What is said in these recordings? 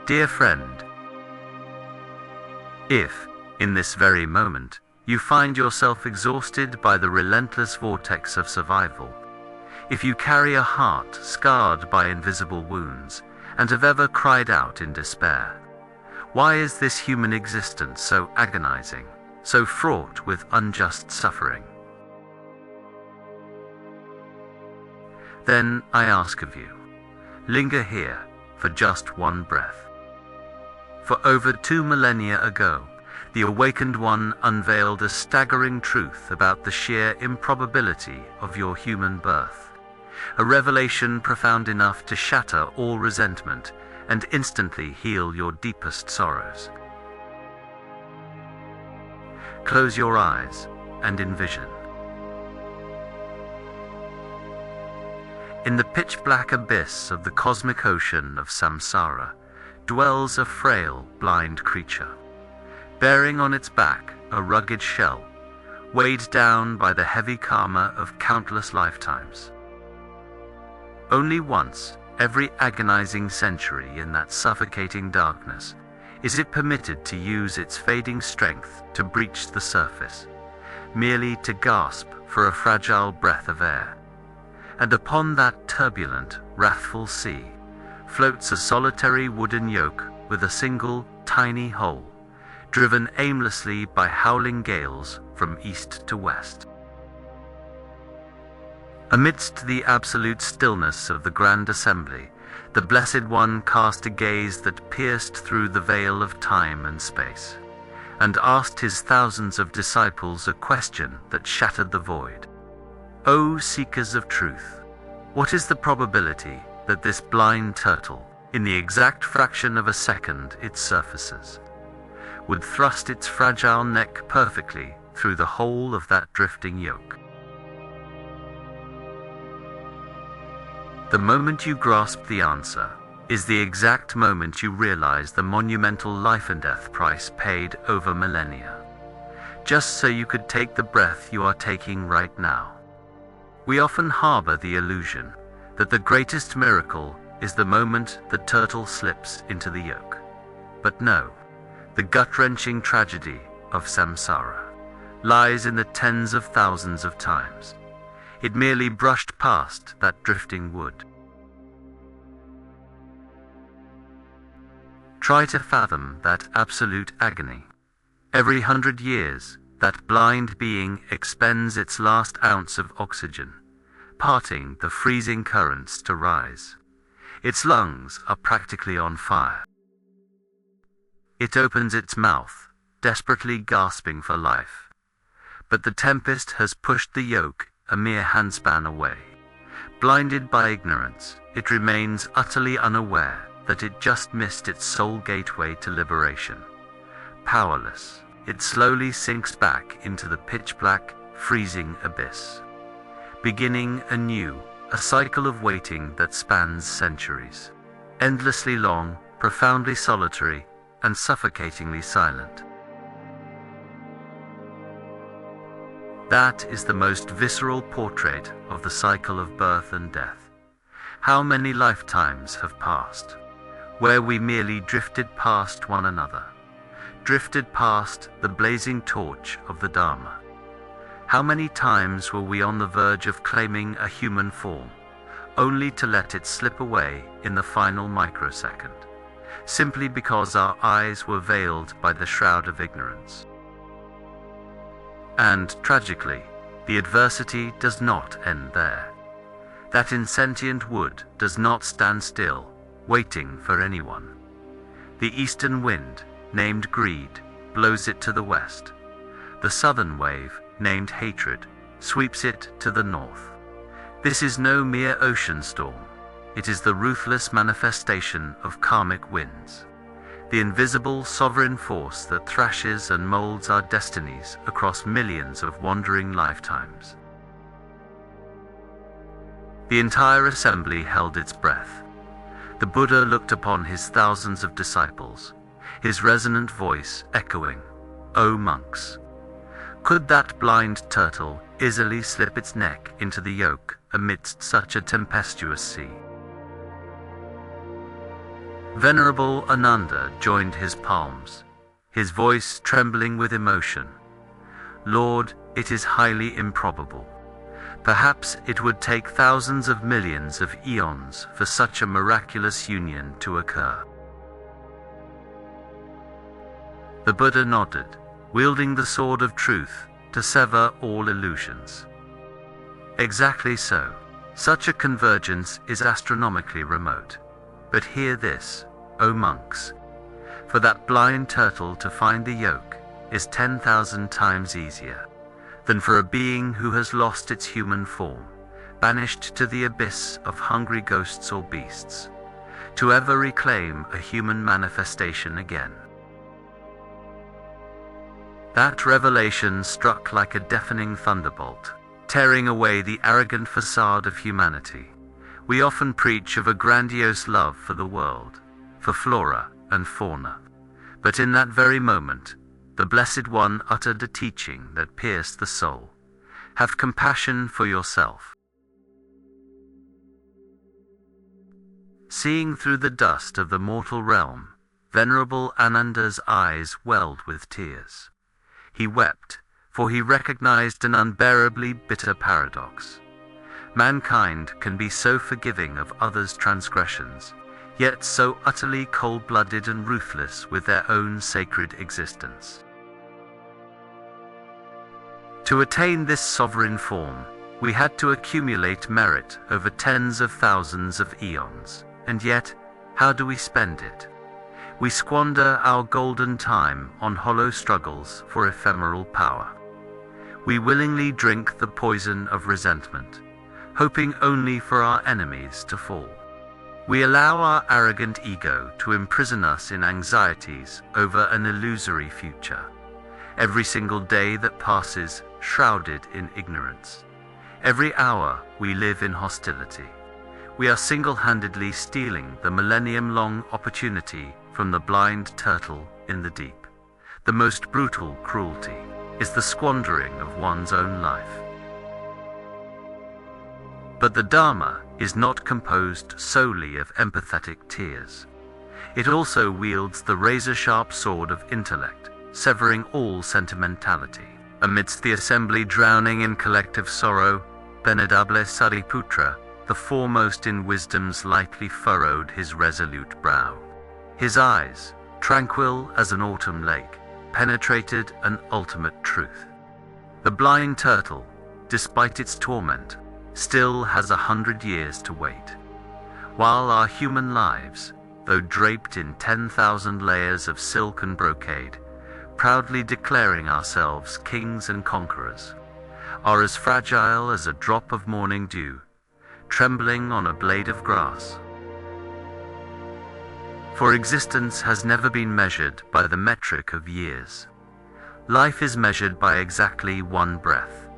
Dear friend, if, in this very moment, you find yourself exhausted by the relentless vortex of survival, if you carry a heart scarred by invisible wounds and have ever cried out in despair, why is this human existence so agonizing, so fraught with unjust suffering? Then I ask of you, linger here for just one breath. For over 2 millennia ago, the Awakened One unveiled a staggering truth about the sheer improbability of your human birth, a revelation profound enough to shatter all resentment and instantly heal your deepest sorrows. Close your eyes and envision. In the pitch-black abyss of the cosmic ocean of samsara dwells a frail, blind creature, bearing on its back a rugged shell, weighed down by the heavy karma of countless lifetimes. Only once every agonizing century in that suffocating darkness is it permitted to use its fading strength to breach the surface, merely to gasp for a fragile breath of air. And upon that turbulent, wrathful sea floats a solitary wooden yoke with a single, tiny hole, driven aimlessly by howling gales from east to west. Amidst the absolute stillness of the grand assembly, the Blessed One cast a gaze that pierced through the veil of time and space, and asked his thousands of disciples a question that shattered the void. O seekers of truth, what is the probability that this blind turtle, in the exact fraction of a second it surfaces, would thrust its fragile neck perfectly through the whole of that drifting yoke? The moment you grasp the answer is the exact moment you realize the monumental life and death price paid over millennia, just so you could take the breath you are taking right now. We often harbor the illusion that the greatest miracle is the moment the turtle slips into the yoke. But no, the gut-wrenching tragedy of samsara lies in the tens of thousands of times it merely brushed past that drifting wood. Try to fathom that absolute agony. Every 100 years, that blind being expends its last ounce of oxygen, parting the freezing currents to rise. Its lungs are practically on fire. It opens its mouth, desperately gasping for life. But the Tempest has pushed the yoke a mere handspan away. Blinded by ignorance, it remains utterly unaware that it just missed its sole gateway to liberation. Powerless, it slowly sinks back into the pitch-black, freezing abyss, beginning anew a cycle of waiting that spans centuries, endlessly long, profoundly solitary, and suffocatingly silent. That is the most visceral portrait of the cycle of birth and death. How many lifetimes have passed, where we merely drifted past one another, drifted past the blazing torch of the Dharma? How many times were we on the verge of claiming a human form, only to let it slip away in the final microsecond, simply because our eyes were veiled by the shroud of ignorance? And, tragically, the adversity does not end there. That insentient wood does not stand still, waiting for anyone. The eastern wind, named greed, blows it to the west. The southern wave, named hatred, sweeps it to the north. This is no mere ocean storm. It is the ruthless manifestation of karmic winds, the invisible sovereign force that thrashes and molds our destinies across millions of wandering lifetimes. The entire assembly held its breath. The Buddha looked upon his thousands of disciples, his resonant voice echoing, "O monks, could that blind turtle easily slip its neck into the yoke amidst such a tempestuous sea?" Venerable Ananda joined his palms, his voice trembling with emotion. Lord, it is highly improbable. Perhaps it would take thousands of millions of eons for such a miraculous union to occur. The Buddha nodded, wielding the sword of truth to sever all illusions. Exactly so. Such a convergence is astronomically remote. But hear this, O monks. For that blind turtle to find the yoke is 10,000 times easier than for a being who has lost its human form, banished to the abyss of hungry ghosts or beasts, to ever reclaim a human manifestation again. That revelation struck like a deafening thunderbolt, tearing away the arrogant facade of humanity. We often preach of a grandiose love for the world, for flora and fauna. But in that very moment, the Blessed One uttered a teaching that pierced the soul. Have compassion for yourself. Seeing through the dust of the mortal realm, Venerable Ananda's eyes welled with tears. He wept, for he recognized an unbearably bitter paradox. Mankind can be so forgiving of others' transgressions, yet so utterly cold-blooded and ruthless with their own sacred existence. To attain this sovereign form, we had to accumulate merit over tens of thousands of eons, and yet, how do we spend it? We squander our golden time on hollow struggles for ephemeral power. We willingly drink the poison of resentment, hoping only for our enemies to fall. We allow our arrogant ego to imprison us in anxieties over an illusory future. Every single day that passes, shrouded in ignorance. Every hour we live in hostility. We are single-handedly stealing the millennium-long opportunity from the blind turtle in the deep. The most brutal cruelty is the squandering of one's own life. But the Dharma is not composed solely of empathetic tears. It also wields the razor-sharp sword of intellect, severing all sentimentality. Amidst the assembly drowning in collective sorrow, Venerable Sariputra, the foremost in wisdoms, lightly furrowed his resolute brow. His eyes, tranquil as an autumn lake, penetrated an ultimate truth. The blind turtle, despite its torment, still has 100 years to wait. While our human lives, though draped in 10,000 layers of silk and brocade, proudly declaring ourselves kings and conquerors, are as fragile as a drop of morning dew, trembling on a blade of grass. For existence has never been measured by the metric of years. Life is measured by exactly one breath.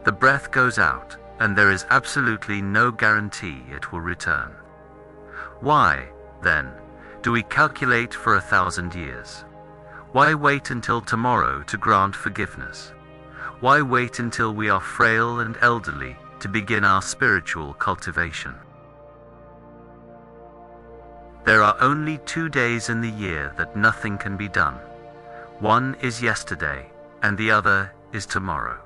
The breath goes out, and there is absolutely no guarantee it will return. Why, then, do we calculate for 1,000 years? Why wait until tomorrow to grant forgiveness? Why wait until we are frail and elderly to begin our spiritual cultivation? There are only 2 days in the year that nothing can be done. One is yesterday, and the other is tomorrow,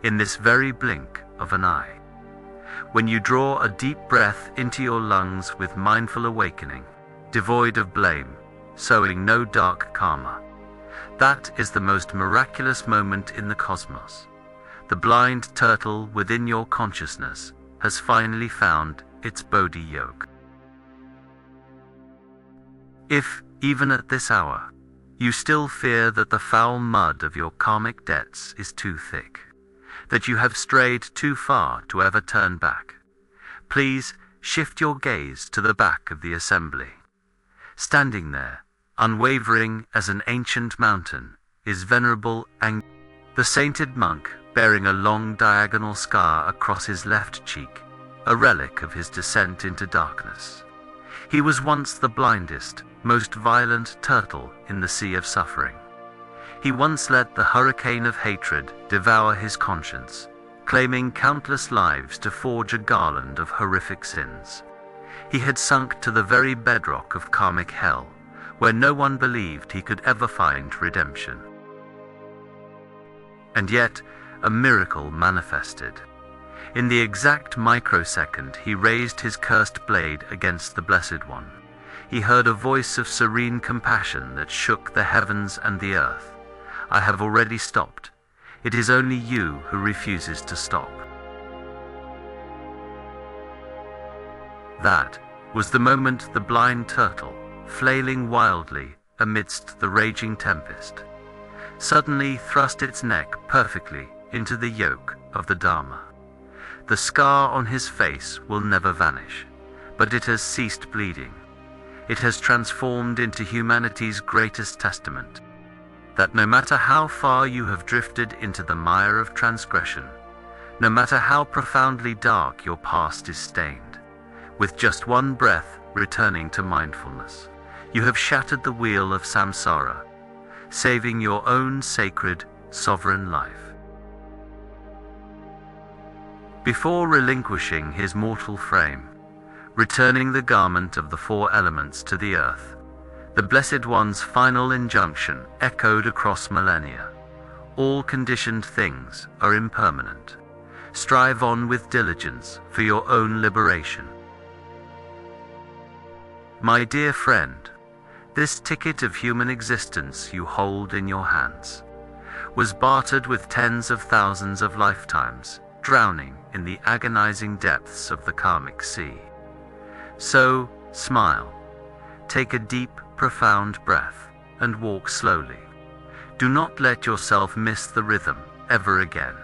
in this very blink of an eye. When you draw a deep breath into your lungs with mindful awakening, devoid of blame, sowing no dark karma, that is the most miraculous moment in the cosmos. The blind turtle within your consciousness has finally found its Bodhi yoke. If, even at this hour, you still fear that the foul mud of your karmic debts is too thick, that you have strayed too far to ever turn back, please shift your gaze to the back of the assembly. Standing there, unwavering as an ancient mountain, is Venerable Angulimala, the sainted monk bearing a long diagonal scar across his left cheek, a relic of his descent into darkness. He was once the blindest, most violent turtle in the sea of suffering. He once let the hurricane of hatred devour his conscience, claiming countless lives to forge a garland of horrific sins. He had sunk to the very bedrock of karmic hell, where no one believed he could ever find redemption. And yet, a miracle manifested. In the exact microsecond he raised his cursed blade against the Blessed One, he heard a voice of serene compassion that shook the heavens and the earth. "I have already stopped. It is only you who refuses to stop." That was the moment the blind turtle, flailing wildly amidst the raging tempest, suddenly thrust its neck perfectly into the yoke of the Dharma. The scar on his face will never vanish, but it has ceased bleeding. It has transformed into humanity's greatest testament, that no matter how far you have drifted into the mire of transgression, no matter how profoundly dark your past is stained, with just one breath returning to mindfulness, you have shattered the wheel of samsara, saving your own sacred, sovereign life. Before relinquishing his mortal frame, returning the garment of the four elements to the earth, the Blessed One's final injunction echoed across millennia. All conditioned things are impermanent. Strive on with diligence for your own liberation. My dear friend, this ticket of human existence you hold in your hands was bartered with tens of thousands of lifetimes, drowning in the agonizing depths of the karmic sea. So, smile, take a deep, profound breath, and walk slowly. Do not let yourself miss the rhythm ever again.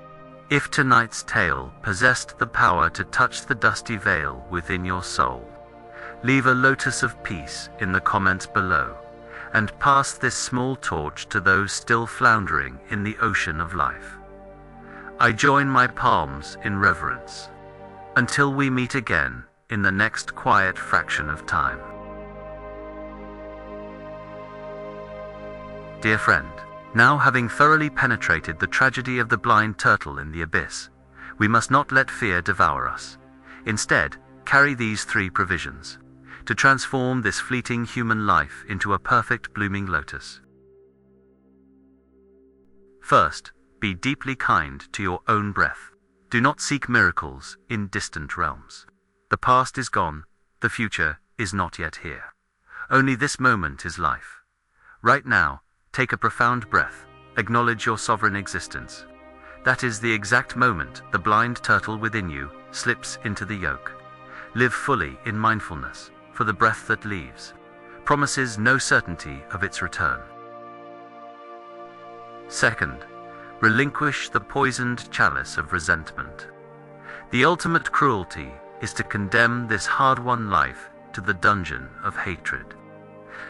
If tonight's tale possessed the power to touch the dusty veil within your soul, leave a lotus of peace in the comments below, and pass this small torch to those still floundering in the ocean of life. I join my palms in reverence. Until we meet again, in the next quiet fraction of time. Dear friend, now having thoroughly penetrated the tragedy of the blind turtle in the abyss, we must not let fear devour us. Instead, carry these three provisions to transform this fleeting human life into a perfect blooming lotus. First, be deeply kind to your own breath. Do not seek miracles in distant realms. The past is gone, the future is not yet here. Only this moment is life. Right now, take a profound breath, acknowledge your sovereign existence. That is the exact moment the blind turtle within you slips into the yoke. Live fully in mindfulness, for the breath that leaves promises no certainty of its return. Second, relinquish the poisoned chalice of resentment. The ultimate cruelty is to condemn this hard-won life to the dungeon of hatred.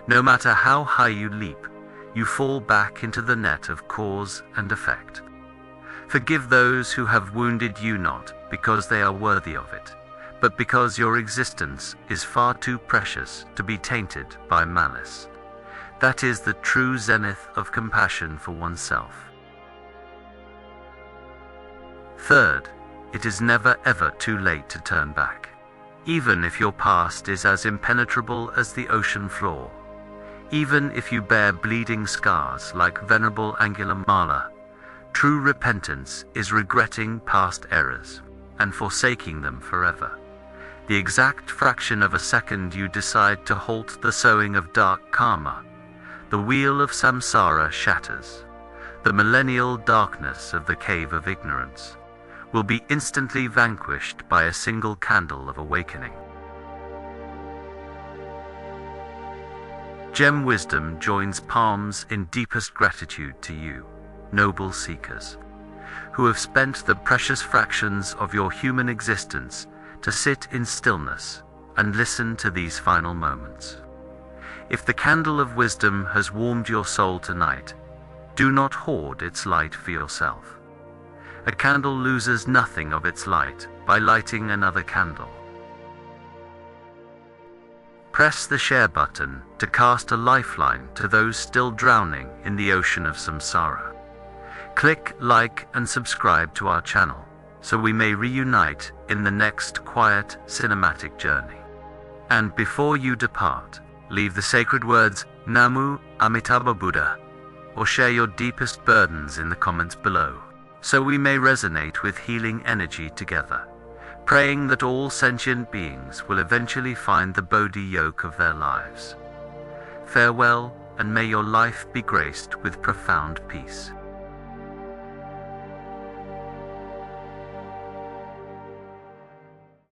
No matter how high you leap, you fall back into the net of cause and effect. Forgive those who have wounded you not because they are worthy of it, but because your existence is far too precious to be tainted by malice. That is the true zenith of compassion for oneself. Third, it is never ever too late to turn back. Even if your past is as impenetrable as the ocean floor, even if you bear bleeding scars like Venerable Angulimala, true repentance is regretting past errors and forsaking them forever. The exact fraction of a second you decide to halt the sowing of dark karma, the wheel of samsara shatters. The millennial darkness of the cave of ignorance will be instantly vanquished by a single candle of awakening. Gem Wisdom joins palms in deepest gratitude to you, noble seekers, who have spent the precious fractions of your human existence to sit in stillness and listen to these final moments. If the candle of wisdom has warmed your soul tonight, do not hoard its light for yourself. A candle loses nothing of its light by lighting another candle. Press the share button to cast a lifeline to those still drowning in the ocean of samsara. Click like and subscribe to our channel so we may reunite in the next quiet cinematic journey. And before you depart, leave the sacred words Namu Amitabha Buddha, or share your deepest burdens in the comments below, so we may resonate with healing energy together, praying that all sentient beings will eventually find the Bodhi yoke of their lives. Farewell, and may your life be graced with profound peace.